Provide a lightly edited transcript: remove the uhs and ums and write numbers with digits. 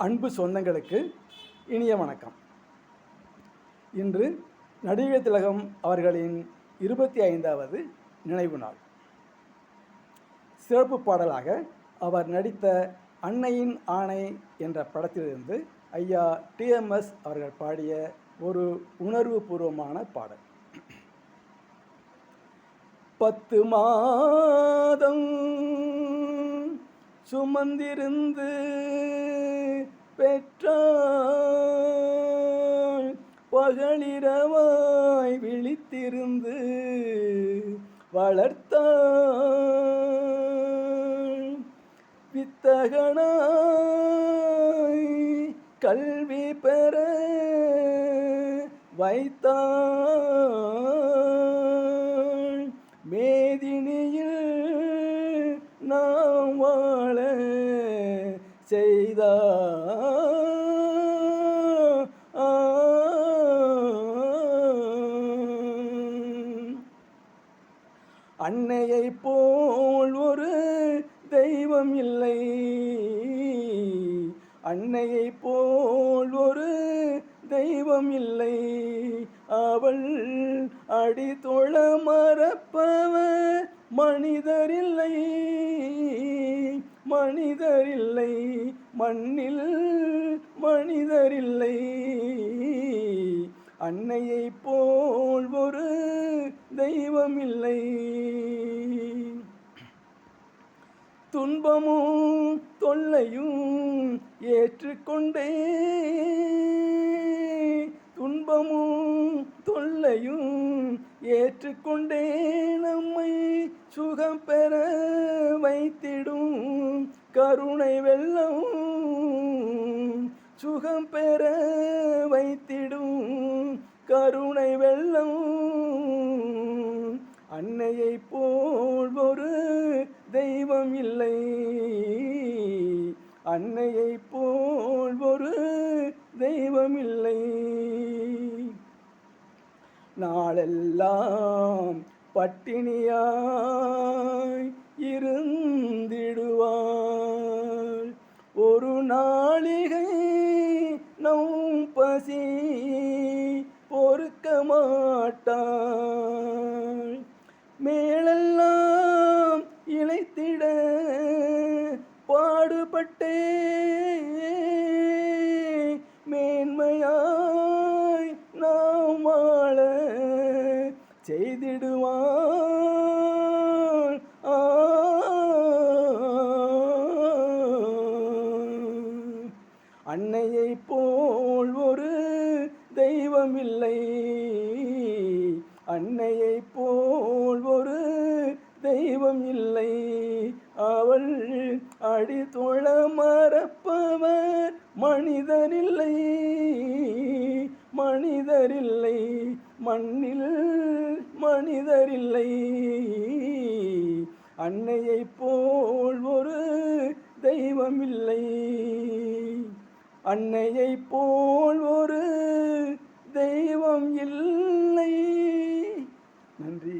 அன்பு சொந்தங்களுக்கு இனிய வணக்கம். இன்று நடிகர் திலகம் அவர்களின் 25வது நினைவு நாள். சிறப்பு பாடலாக அவர் நடித்த அன்னையின் ஆணை என்ற படத்திலிருந்து ஐயா டிஎம்எஸ் அவர்கள் பாடிய ஒரு உணர்வு பூர்வமான பாடல். 10 மாதம் சுமந்திருந்து பெற்றாள், பகலிரவாய் விழித்திருந்து வளர்த்தாள், வித்தகனாய் கல்வி பெற வைத்தாள், மேதினியில் நாம் வாழ செய்தாள். அன்னையை போல் ஒரு தெய்வம் இல்லை, அன்னையை போல் ஒரு தெய்வம் இல்லை, அவள் அடிதொழ மறப்பவர் மனிதரில்லை, மனிதரில்லை, மண்ணில் மனிதரில்லை, அன்னையை போல் ஒரு தெய்வம் இல்லை. துன்பமும் தொல்லையும் ஏற்றுக்கொண்டே, துன்பமும் தொல்லையும் ஏற்றுக்கொண்டே நம்மை சுகம் பெற வைத்திடும் கருணை வெள்ளம், சுகம் பெற வைத்திடும் கருணை வெள்ளம், அன்னையை போல் ஒரு தெய்வம் இல்லை, அன்னையை போல் ஒரு தெய்வம் இல்லை. நாளெல்லாம் பட்டினியாய் இருந்திடுவாள், ஒரு நாளிகை நம் பசி பொறுக்க மாட்டாள், மேலெல்லாம் இழைத்திட பாடுபட்டே மேன்மையாய் நாம் வாழ செய்திடுவாள். அன்னையை போல் ஒரு தெய்வம் இல்லை, அன்னையை போல் ஒரு தெய்வம் இல்லை, அவள் அடிதொழ மறப்பவர் மனிதரில்லை, மனிதரில்லை, மண்ணில் மனிதரில்லை, அன்னையை போல் ஒரு தெய்வம் இல்லை, அன்னையை போல் ஒரு தெய்வம் இல்லை. நன்றி.